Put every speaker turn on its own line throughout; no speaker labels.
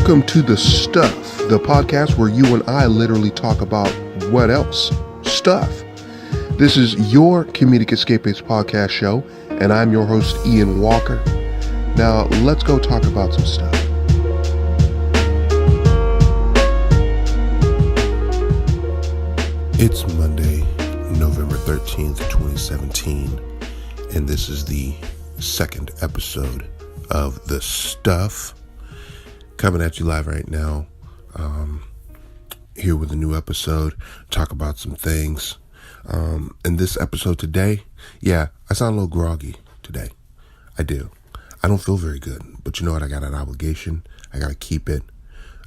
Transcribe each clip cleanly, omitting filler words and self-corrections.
Welcome to The Stuff, the podcast where you and I literally talk about what else? Stuff. This is your comedic escapist podcast show, and I'm your host, Ian Walker. Now, let's go talk about some stuff. It's Monday, November 13th, 2017, and this is the second episode of The Stuff. Coming at you live right now, here with a new episode, talk about some things. In this episode today, I sound a little groggy today. I do. I don't feel very good, but you know what? I got an obligation. I got to keep it.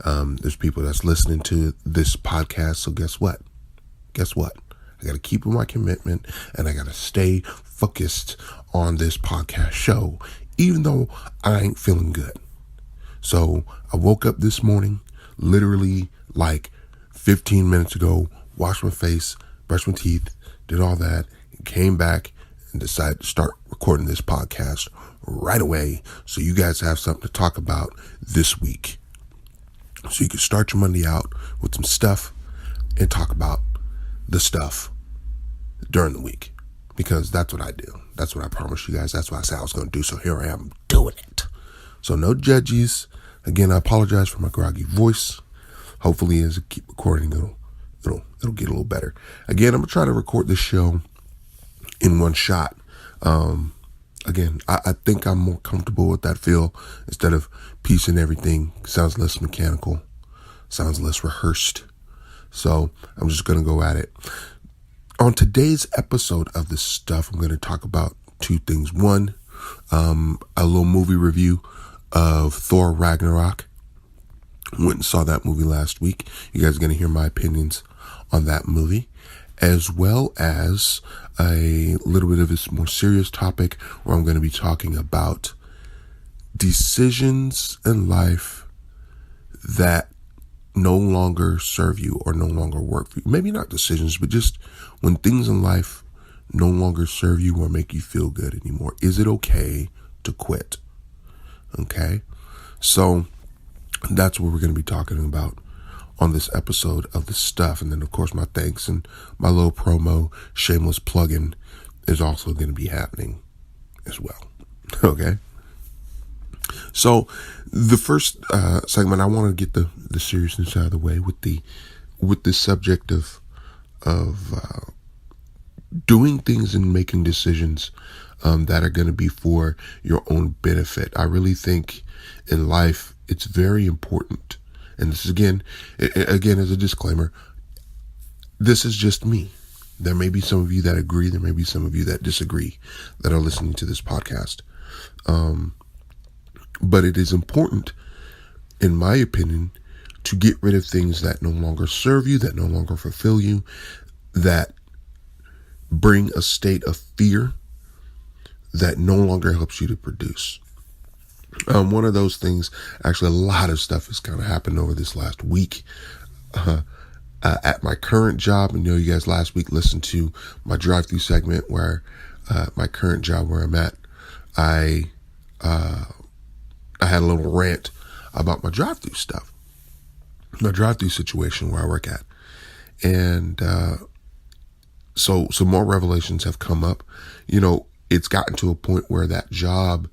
There's people that's listening to this podcast, so guess what? I got to keep with my commitment, and I got to stay focused on this podcast show, even though I ain't feeling good. So I woke up this morning, literally like 15 minutes ago, washed my face, brushed my teeth, did all that, and came back and decided to start recording this podcast right away so you guys have something to talk about this week. So you can start your Monday out with some stuff and talk about the stuff during the week, because that's what I do. That's what I promised you guys. That's what I said I was going to do. So here I am doing it. So no judges. Again, I apologize for my groggy voice. Hopefully, as I keep recording, it'll get a little better. Again, I'm gonna try to record this show in one shot. Again, I think I'm more comfortable with that feel instead of piecing everything. Sounds less mechanical, sounds less rehearsed. So I'm just gonna go at it. On today's episode of This Stuff, I'm gonna talk about two things. One, a little movie review of Thor Ragnarok. Went and saw that movie last week. You guys are going to hear my opinions on that movie, as well as a little bit of this more serious topic where I'm going to be talking about decisions in life that no longer serve you or no longer work for you. Maybe not decisions, but just when things in life no longer serve you or make you feel good anymore. Is it okay to quit? Okay, so that's what we're going to be talking about on this episode of The Stuff. And then, of course, my thanks and my little promo, shameless plug-in, is also going to be happening as well. Okay, so the first segment, I want to get the seriousness out of the way with the subject of doing things and making decisions that are going to be for your own benefit. I really think in life it's very important, and this is again as a disclaimer, this is just me. There may be some of you that agree, there may be some of you that disagree that are listening to this podcast, but it is important, in my opinion, to get rid of things that no longer serve you, that no longer fulfill you, that bring a state of fear that no longer helps you to produce. One of those things, actually a lot of stuff has kind of happened over this last week. At my current job, and you guys last week listened to my drive-through segment where my current job where I'm at, I had a little rant about my drive-through stuff, my drive-through situation where I work at. And so some more revelations have come up. It's gotten to a point where that job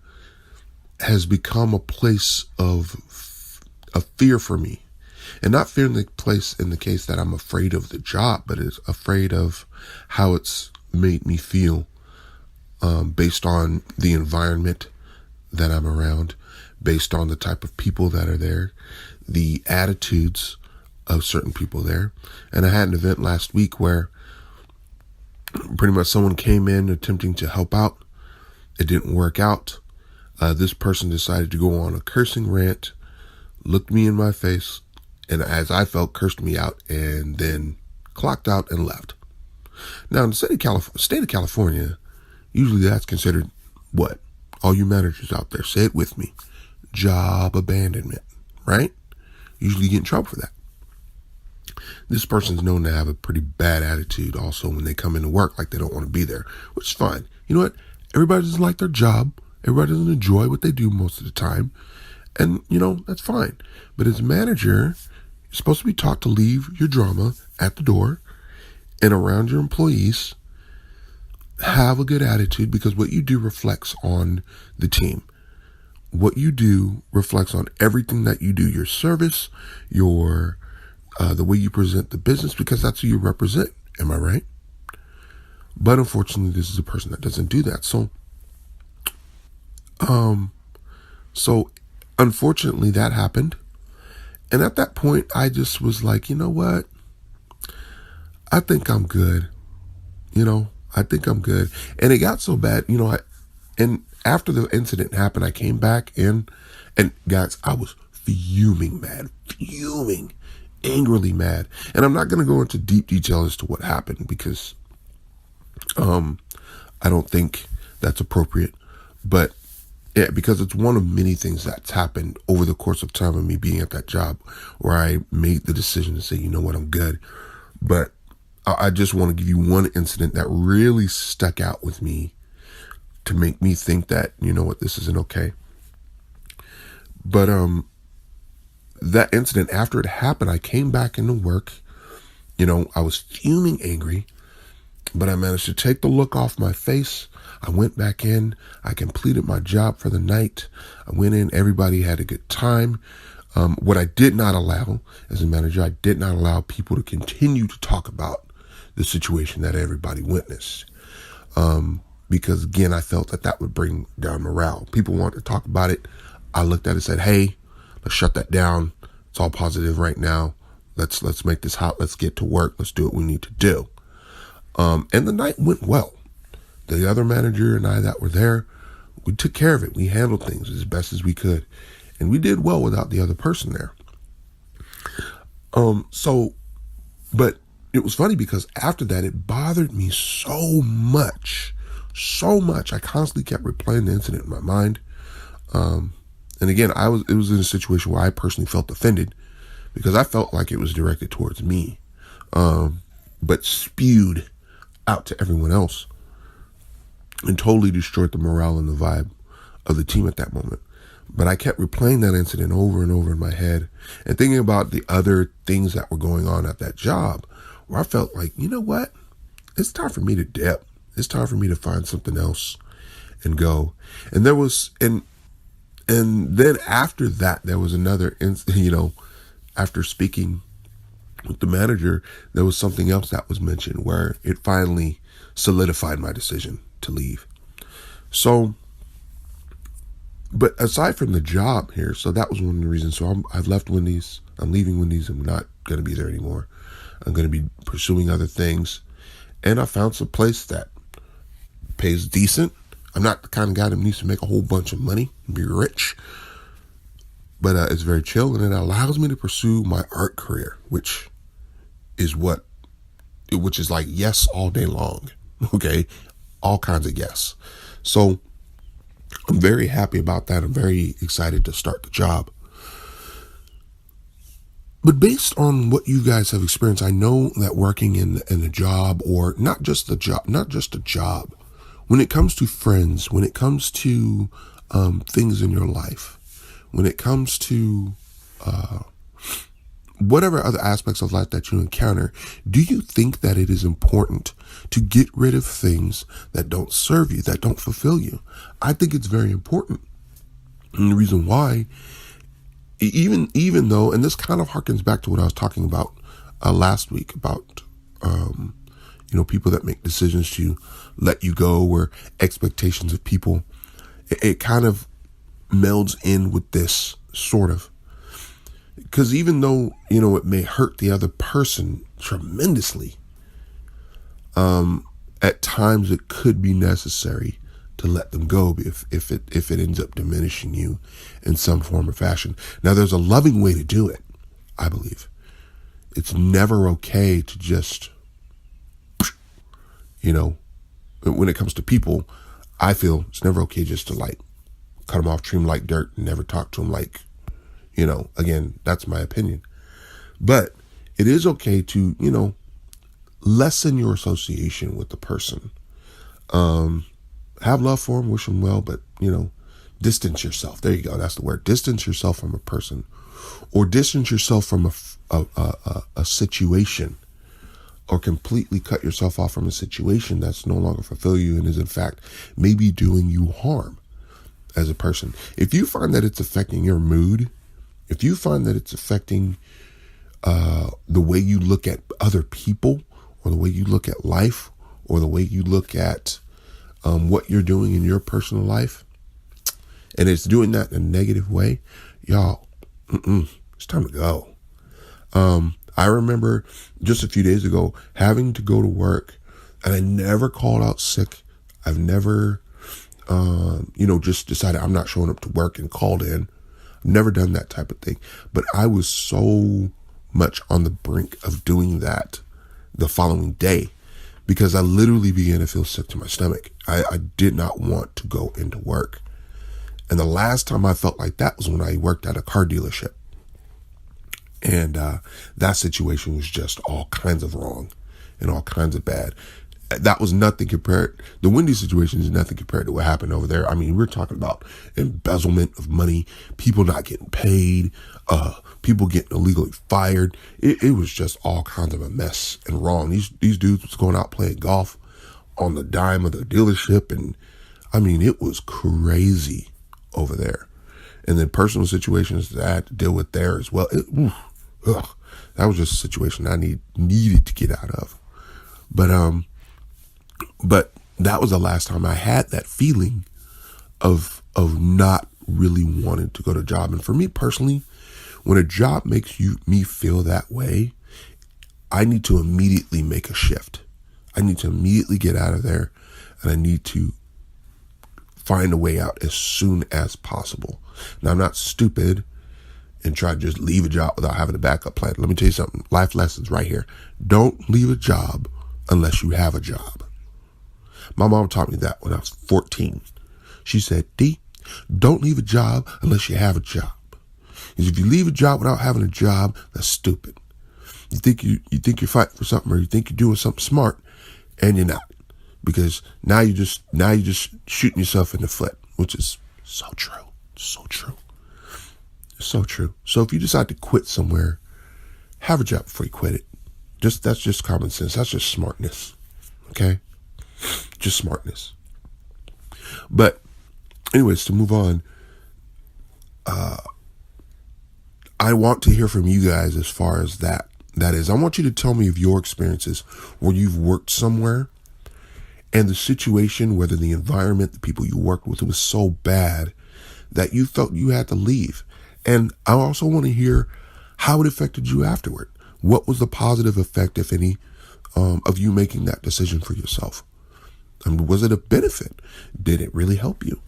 has become a place of fear for me. And not fear in the case that I'm afraid of the job, but it's afraid of how it's made me feel based on the environment that I'm around, based on the type of people that are there, the attitudes of certain people there. And I had an event last week where pretty much someone came in attempting to help out. It didn't work out. This person decided to go on a cursing rant, looked me in my face, and as I felt, cursed me out, and then clocked out and left. Now, in the state of California, usually that's considered what? All you managers out there, say it with me. Job abandonment, right? Usually you get in trouble for that. This person's known to have a pretty bad attitude also when they come into work, like they don't want to be there, which is fine. You know what? Everybody doesn't like their job. Everybody doesn't enjoy what they do most of the time. And, that's fine. But as a manager, you're supposed to be taught to leave your drama at the door and around your employees. Have a good attitude, because what you do reflects on the team. What you do reflects on everything that you do, your service, your the way you present the business, because that's who you represent. Am I right? But unfortunately, this is a person that doesn't do that. So unfortunately that happened. And at that point, I just was like, you know what? I think I'm good. I think I'm good. And it got so bad, and after the incident happened, I came back in, and guys, I was fuming, angrily mad. And I'm not going to go into deep detail as to what happened, because I don't think that's appropriate. But yeah, because it's one of many things that's happened over the course of time of me being at that job, where I made the decision to say, you know what, I'm good. But I just want to give you one incident that really stuck out with me to make me think that, you know what, this isn't okay. But that incident, after it happened, I came back into work. I was fuming angry, but I managed to take the look off my face. I went back in. I completed my job for the night. I went in. Everybody had a good time. What I did not allow as a manager, I did not allow people to continue to talk about the situation that everybody witnessed. Because again, I felt that would bring down morale. People wanted to talk about it. I looked at it and said, hey, let's shut that down. It's all positive right now. Let's make this hot. Let's get to work. Let's do what we need to do. And the night went well. The other manager and I that were there, we took care of it. We handled things as best as we could. And we did well without the other person there. But it was funny, because after that, it bothered me so much. I constantly kept replaying the incident in my mind. And again, it was in a situation where I personally felt offended, because I felt like it was directed towards me, but spewed out to everyone else, and totally destroyed the morale and the vibe of the team at that moment. But I kept replaying that incident over and over in my head, and thinking about the other things that were going on at that job, where I felt like, you know what? It's time for me to dip. It's time for me to find something else and go. And there was, and then after that, there was another, after speaking with the manager, there was something else that was mentioned where it finally solidified my decision to leave. So, but aside from the job here, so that was one of the reasons. So I've left Wendy's. I'm leaving Wendy's. I'm not going to be there anymore. I'm going to be pursuing other things. And I found some place that pays decent. I'm not the kind of guy that needs to make a whole bunch of money and be rich. But it's very chill, and it allows me to pursue my art career, which is like yes all day long. Okay, all kinds of yes. So I'm very happy about that. I'm very excited to start the job. But based on what you guys have experienced, I know that working in a job, or not just a job, when it comes to friends, when it comes to things in your life, when it comes to whatever other aspects of life that you encounter, do you think that it is important to get rid of things that don't serve you, that don't fulfill you? I think it's very important. And the reason why, even though, and this kind of harkens back to what I was talking about last week about, people that make decisions to let you go, or expectations of people, it kind of melds in with this sort of, because even though, it may hurt the other person tremendously, at times it could be necessary to let them go if it ends up diminishing you in some form or fashion. Now, there's a loving way to do it, I believe. It's never okay to just, when it comes to people, I feel it's never okay just to cut them off, treat them like dirt, and never talk to them like, again, that's my opinion. But it is okay to, lessen your association with the person. Have love for them, wish them well, but, Distance yourself. There you go. That's the word. Distance yourself from a person, or distance yourself from a situation, or completely cut yourself off from a situation that's no longer fulfilling you and is in fact maybe doing you harm as a person. If you find that it's affecting your mood, if you find that it's affecting the way you look at other people, or the way you look at life, or the way you look at what you're doing in your personal life, and it's doing that in a negative way, y'all, it's time to go. I remember just a few days ago having to go to work, and I never called out sick. I've never, just decided I'm not showing up to work and called in. I've never done that type of thing. But I was so much on the brink of doing that the following day, because I literally began to feel sick to my stomach. I did not want to go into work. And the last time I felt like that was when I worked at a car dealership. And that situation was just all kinds of wrong and all kinds of bad. That was nothing compared. The Wendy's situation is nothing compared to what happened over there. I mean, we're talking about embezzlement of money, people not getting paid, people getting illegally fired. It was just all kinds of a mess and wrong. These dudes was going out playing golf on the dime of the dealership. And I mean, it was crazy over there. And then personal situations that I had to deal with there as well. That was just a situation I needed to get out of. But that was the last time I had that feeling of not really wanting to go to a job. And for me personally, when a job makes me feel that way, I need to immediately make a shift. I need to immediately get out of there, and I need to find a way out as soon as possible. Now, I'm not stupid and try to just leave a job without having a backup plan. Let me tell you something. Life lessons right here. Don't leave a job unless you have a job. My mom taught me that when I was 14. She said, D, don't leave a job unless you have a job. Because if you leave a job without having a job, that's stupid. You think you're fighting for something, or you think you're doing something smart, and you're not. Because now you're just shooting yourself in the foot, which is so true. So true. So true. So if you decide to quit somewhere, have a job before you quit it. That's just common sense. That's just smartness. Okay? Just smartness. But anyways, to move on, I want to hear from you guys as far as that is. I want you to tell me of your experiences where you've worked somewhere and the situation, whether the environment, the people you worked with, was so bad that you felt you had to leave. And I also want to hear how it affected you afterward. What was the positive effect, if any, of you making that decision for yourself? Was it a benefit? Did it really help you?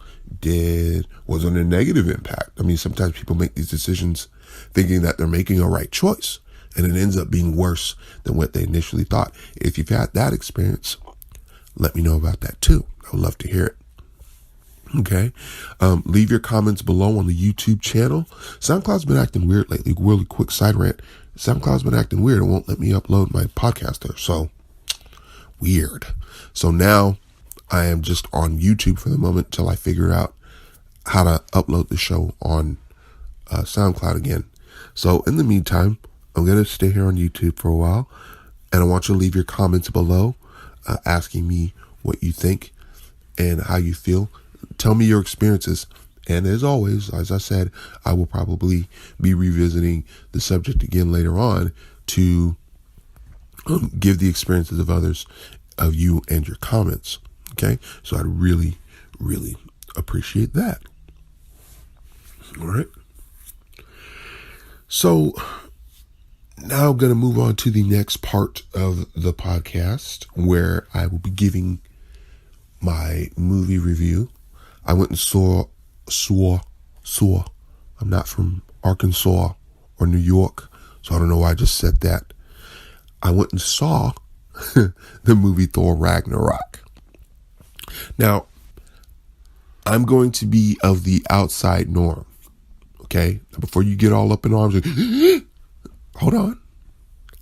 Was it a negative impact? I mean, sometimes people make these decisions thinking that they're making a right choice, and it ends up being worse than what they initially thought. If you've had that experience, let me know about that too. I would love to hear it. Okay. Leave your comments below on the YouTube channel. SoundCloud's been acting weird lately. Really quick side rant. SoundCloud's been acting weird. It won't let me upload my podcast there. So weird. So now I am just on YouTube for the moment till I figure out how to upload the show on SoundCloud again. So in the meantime, I'm going to stay here on YouTube for a while, and I want you to leave your comments below, asking me what you think and how you feel. Tell me your experiences. And as always, as I said, I will probably be revisiting the subject again later on to give the experiences of others, of you and your comments. Okay. So I'd really, really appreciate that. All right. So now I'm going to move on to the next part of the podcast, where I will be giving my movie review. I went and saw. I'm not from Arkansas or New York, so I don't know why I just said that. I went and saw the movie Thor Ragnarok. Now, I'm going to be of the outside norm. Okay? Before you get all up in arms, like, hold on.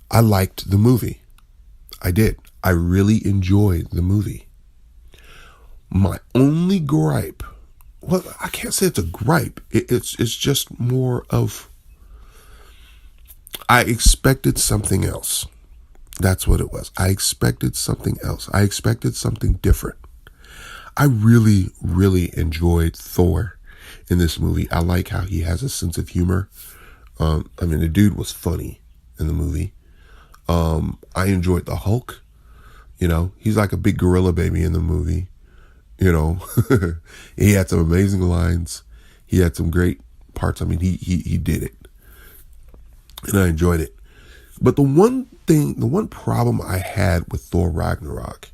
I liked the movie. I did. I really enjoyed the movie. My only gripe well, I can't say it's a gripe. It's just more of, I expected something else. That's what it was. I expected something else. I expected something different. I really, really enjoyed Thor in this movie. I like how he has a sense of humor. The dude was funny in the movie. I enjoyed the Hulk. He's like a big gorilla baby in the movie. He had some amazing lines. He had some great parts. He did it. And I enjoyed it. But the one problem I had with Thor Ragnarok,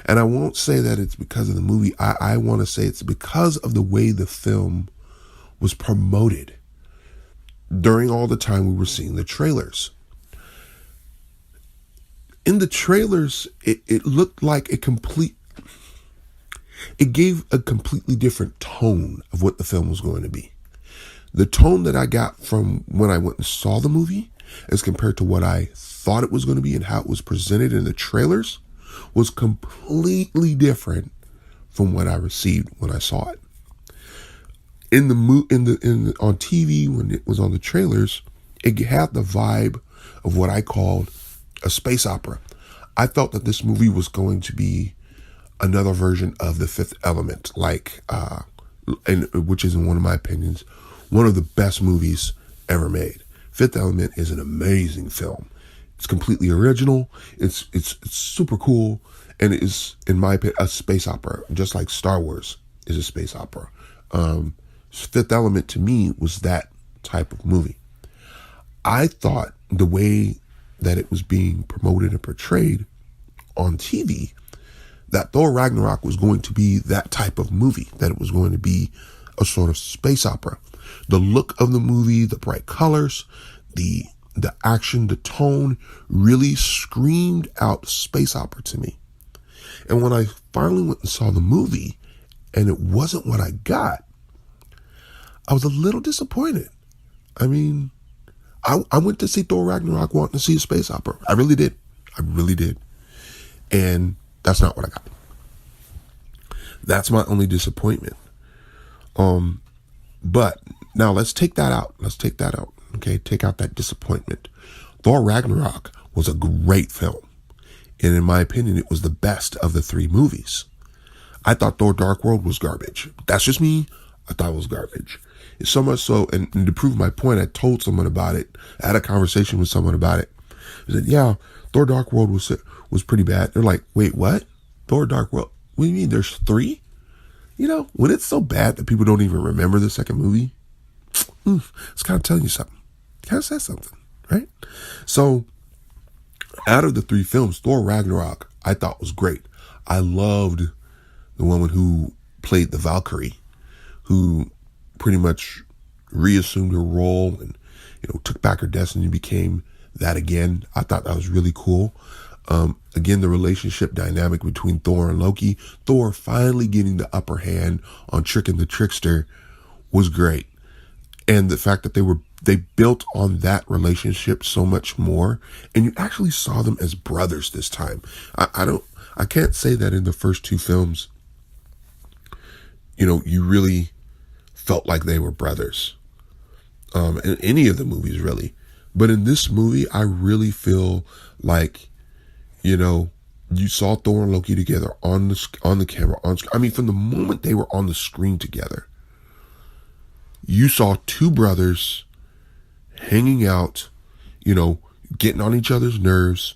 and I won't say that it's because of the movie, I want to say it's because of the way the film was promoted during all the time we were seeing the trailers. In the trailers, it looked like it gave a completely different tone of what the film was going to be. The tone that I got from when I went and saw the movie as compared to what I thought it was going to be and how it was presented in the trailers was completely different from what I received when I saw it. On TV, when it was on the trailers, it had the vibe of what I called a space opera. I felt that this movie was going to be another version of The Fifth Element, which is, in one of my opinions, one of the best movies ever made. Fifth Element is an amazing film. It's completely original. It's super cool, and it is, in my opinion, a space opera, just like Star Wars is a space opera. Fifth Element to me was that type of movie. I thought the way that it was being promoted and portrayed on TV, that Thor Ragnarok was going to be that type of movie, that it was going to be a sort of space opera. The look of the movie, the bright colors, the action, the tone really screamed out space opera to me. And when I finally went and saw the movie and it wasn't what I got, I was a little disappointed. I went to see Thor Ragnarok wanting to see a space opera. I really did. And that's not what I got. That's my only disappointment. But now let's take that out. Okay, take out that disappointment. Thor Ragnarok was a great film. And in my opinion, it was the best of the three movies. I thought Thor Dark World was garbage. That's just me. I thought it was garbage. It's so much so, and to prove my point, I told someone about it. I had a conversation with someone about it. I said, yeah, Thor Dark World was pretty bad. They're like, wait, what? Thor Dark World? What do you mean there's three? When it's so bad that people don't even remember the second movie, it's kind of telling you something. Kind of says something, right? So, out of the three films, Thor Ragnarok, I thought was great. I loved the woman who played the Valkyrie, who pretty much reassumed her role and, took back her destiny and became that again. I thought that was really cool. Again, the relationship dynamic between Thor and Loki, Thor finally getting the upper hand on tricking the trickster, was great. And the fact that they built on that relationship so much more, and you actually saw them as brothers this time. I can't say that in the first two films, you really felt like they were brothers. In any of the movies, really. But in this movie, I really feel like, you saw Thor and Loki together on the camera, from the moment they were on the screen together, you saw two brothers hanging out, getting on each other's nerves,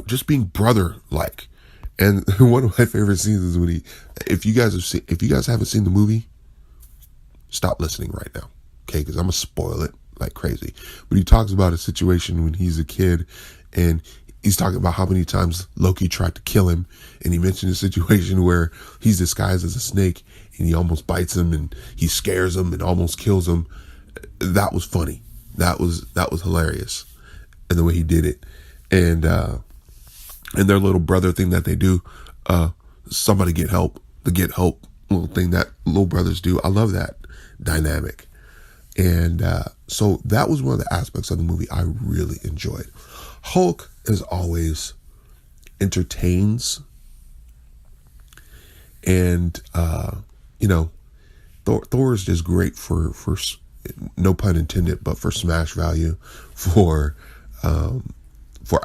just being brother-like. And one of my favorite scenes is when if you guys haven't seen the movie, stop listening right now, okay? Because I'm gonna spoil it like crazy. But he talks about a situation when he's a kid, and he's talking about how many times Loki tried to kill him, and he mentioned a situation where he's disguised as a snake, and he almost bites him, and he scares him, and almost kills him. That was funny. That was hilarious, and the way he did it, and their little brother thing that they do, somebody get help, the get help little thing that little brothers do. I love that dynamic. And so that was one of the aspects of the movie I really enjoyed. Hulk, as always, entertains. And, Thor is just great for no pun intended, but for smash value, for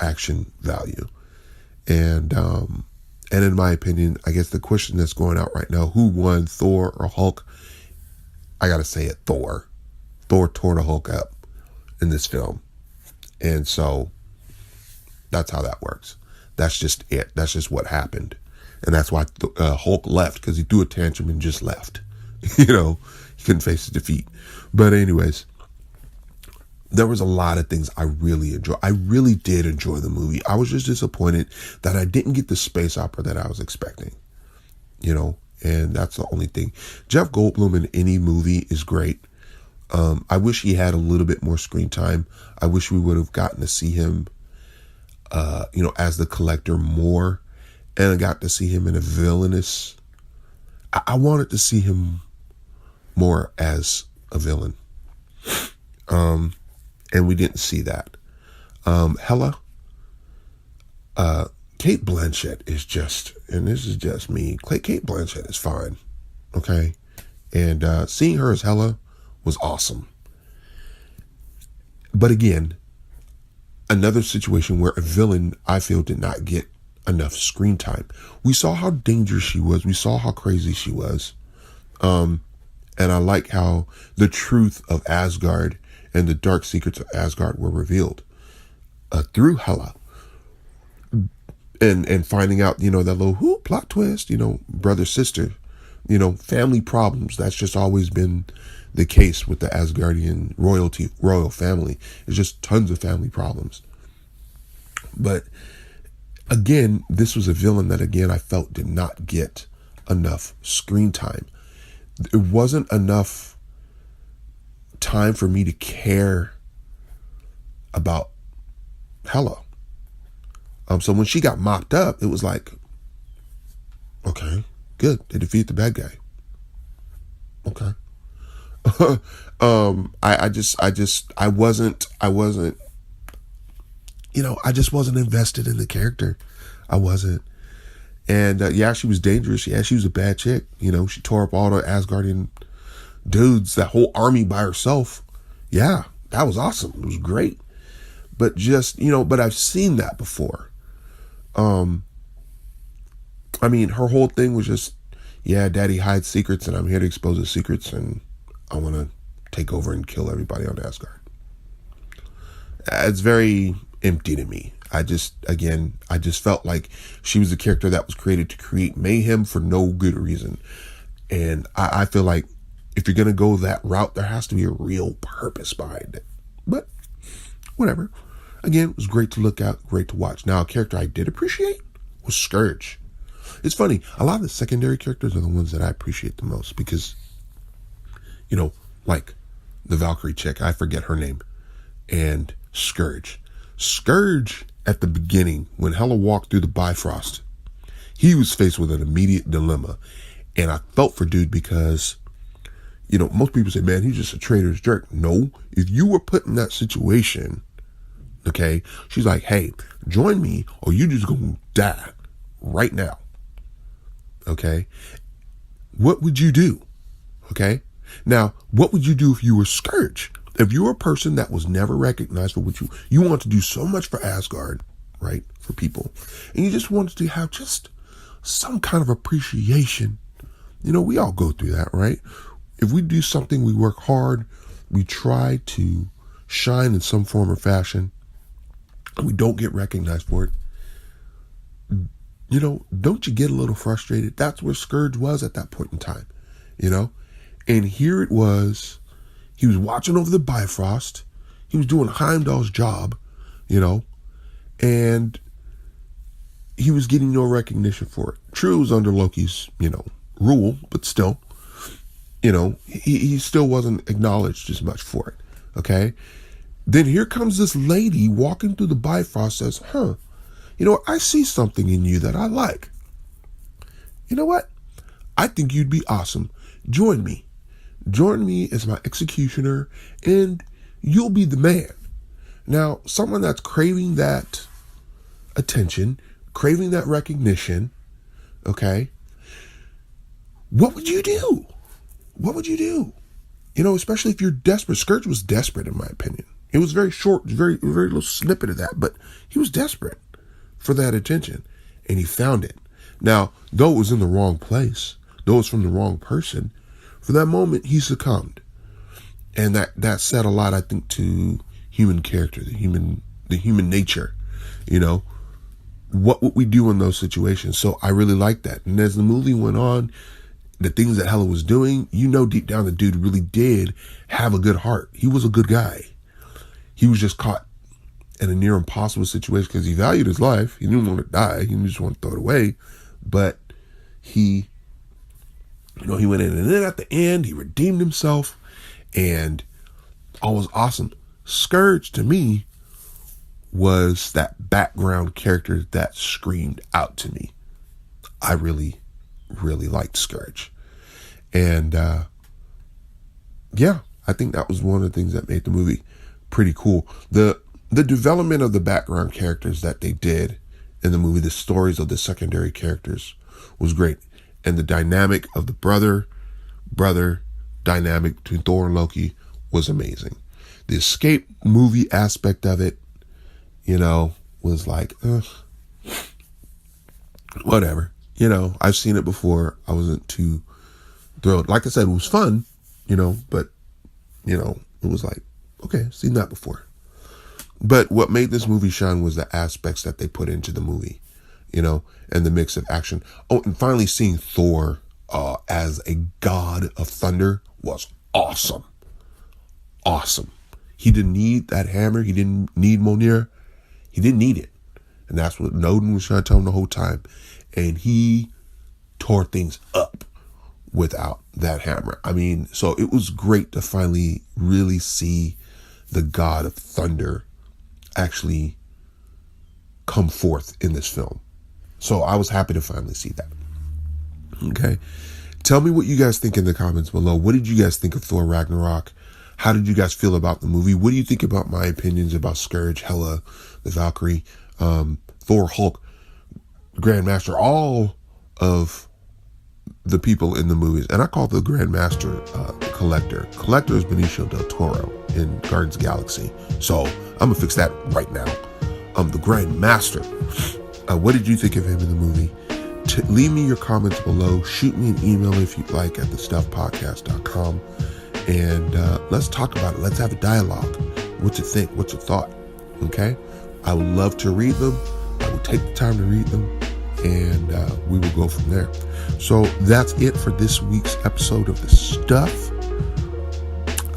action value, and in my opinion, I guess the question that's going out right now: who won, Thor or Hulk? I gotta say it, Thor. Thor tore the Hulk up in this film, and so that's how that works. That's just it. That's just what happened, and that's why Hulk left, because he threw a tantrum and just left. He couldn't face the defeat. But anyways, there was a lot of things I really enjoyed. I really did enjoy the movie. I was just disappointed that I didn't get the space opera that I was expecting, and that's the only thing. Jeff Goldblum in any movie is great. I wish he had a little bit more screen time. I wish we would have gotten to see him, as the Collector more, and I got to see him in a villainous. I wanted to see him more as a villain. And we didn't see that. Hela, Kate Blanchett is just, and this is just me, Kate Blanchett is fine. Okay. And seeing her as Hela was awesome. But again, another situation where a villain, I feel, did not get enough screen time. We saw how dangerous she was. We saw how crazy she was. And I like how the truth of Asgard and the dark secrets of Asgard were revealed through Hela. And finding out, that little plot twist, brother, sister, family problems. That's just always been the case with the Asgardian royal family. It's just tons of family problems. But again, this was a villain that, again, I felt did not get enough screen time. It wasn't enough time for me to care about Hela. So when she got mopped up, it was like, okay, good. They defeat the bad guy. Okay. I wasn't invested in the character. I wasn't. And yeah, she was dangerous. Yeah, she was a bad chick. She tore up all the Asgardian dudes, that whole army by herself. Yeah, that was awesome. It was great. But just, but I've seen that before. Her whole thing was just, yeah, daddy hides secrets and I'm here to expose the secrets and I want to take over and kill everybody on Asgard. It's very empty to me. I just felt like she was a character that was created to create mayhem for no good reason. And I feel like if you're going to go that route, there has to be a real purpose behind it. But whatever. Again, it was great to look at, great to watch. Now, a character I did appreciate was Scourge. It's funny. A lot of the secondary characters are the ones that I appreciate the most because, like the Valkyrie chick, I forget her name, and Scourge. Scourge, at the beginning, when Hela walked through the Bifrost, he was faced with an immediate dilemma. And I felt for dude because, most people say, man, he's just a traitor's jerk. No, if you were put in that situation, okay, she's like, hey, join me or you just gonna die right now. Okay. What would you do? Okay. Now, what would you do if you were Scourge? If you were a person that was never recognized for what you want to do so much for Asgard, right? For people. And you just wanted to have just some kind of appreciation. We all go through that, right? If we do something, we work hard, we try to shine in some form or fashion, and we don't get recognized for it. Don't you get a little frustrated? That's where Scourge was at that point in time, And here it was, he was watching over the Bifrost. He was doing Heimdall's job, and he was getting no recognition for it. True, it was under Loki's, rule, but still, he still wasn't acknowledged as much for it. Okay. Then here comes this lady walking through the Bifrost, says, I see something in you that I like. You know what? I think you'd be awesome. Join me. Join me as my executioner and you'll be the man. Now, someone that's craving that attention, craving that recognition, okay, what would you do? what would you do? You know, especially if you're desperate. Scourge was desperate, in my opinion. It was very short, very little snippet of that, but he was desperate for that attention, and he found it. Now, though it was in the wrong place, though it was from the wrong person, for that moment he succumbed, and that said a lot, I think, to human character, the human nature. You know, what would we do in those situations? So I really liked that, and as the movie went on, the things that Hela was doing, you know, deep down the dude really did have a good heart. He was a good guy. He was just caught in a near impossible situation because he valued his life. He didn't want to die. He didn't just want to throw it away. But he went in, and then at the end, he redeemed himself, and all was awesome. Scourge, to me, was that background character that screamed out to me. I really, really liked Scourge. And, I think that was one of the things that made the movie pretty cool. The development of the background characters that they did in the movie, the stories of the secondary characters, was great. And the dynamic of the brother dynamic between Thor and Loki was amazing. The escape movie aspect of it, you know, was like, whatever. You know, I've seen it before. I wasn't too thrilled. Like I said, it was fun, you know, but, you know, it was like, okay, I've seen that before. But what made this movie shine was the aspects that they put into the movie, you know, and the mix of action. Oh, and finally seeing Thor as a god of thunder was awesome. Awesome. He didn't need that hammer. He didn't need Mjolnir. He didn't need it. And that's what Odin was trying to tell him the whole time. And he tore things up without that hammer. I mean, so it was great to finally really see the god of thunder actually come forth in this film. So I was happy to finally see that. Okay. Tell me what you guys think in the comments below. What did you guys think of Thor Ragnarok? How did you guys feel about the movie? What do you think about my opinions about Scourge, Hela, the Valkyrie, Thor, Hulk, Grandmaster, all of the people in the movies? And I call the Grandmaster the Collector. Collector is Benicio del Toro in Guardians of the Galaxy. So I'm going to fix that right now. The Grandmaster. What did you think of him in the movie? Leave me your comments below. Shoot me an email if you'd like at thestuffpodcast.com. And let's talk about it. Let's have a dialogue. What you think? What's your thought? Okay? I would love to read them. I will take the time to read them. And we will go from there. So that's it for this week's episode of The Stuff.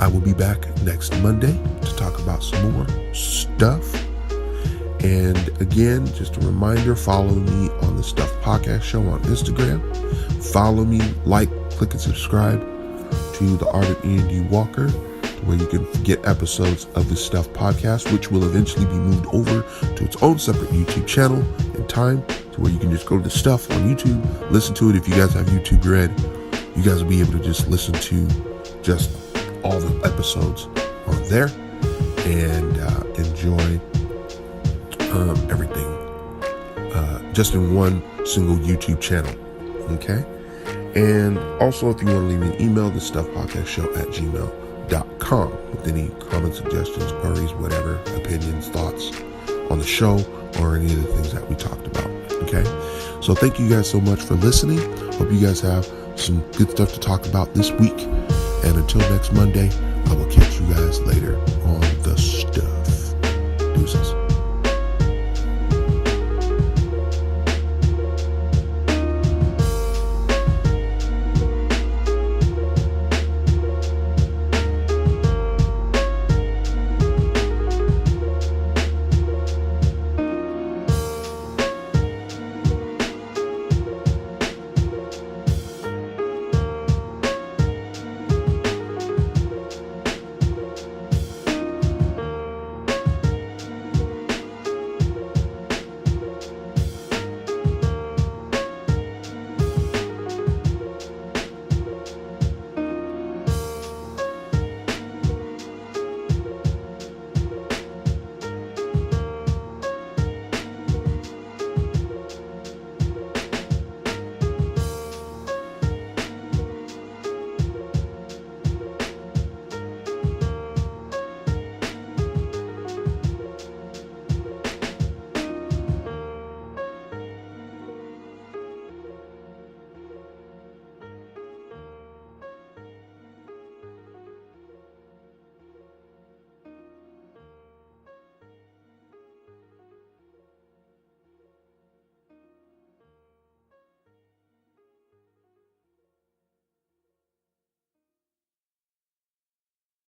I will be back next Monday to talk about some more stuff. And again, just a reminder, follow me on The Stuff Podcast Show on Instagram. Follow me, like, click, and subscribe to The Art of E&D Walker, where you can get episodes of The Stuff Podcast, which will eventually be moved over to its own separate YouTube channel in time, to where you can just go to The Stuff on YouTube, listen to it. If you guys have YouTube Red, you guys will be able to just listen to just all the episodes on there and enjoy everything just in one single YouTube channel. Okay? And also, if you want to leave me an email, thestuffpodcastshow@gmail.com with any comments, suggestions, queries, whatever, opinions, thoughts on the show or any of the things that we talked about. Okay? So thank you guys so much for listening. Hope you guys have some good stuff to talk about this week. And until next Monday, I will catch you guys later on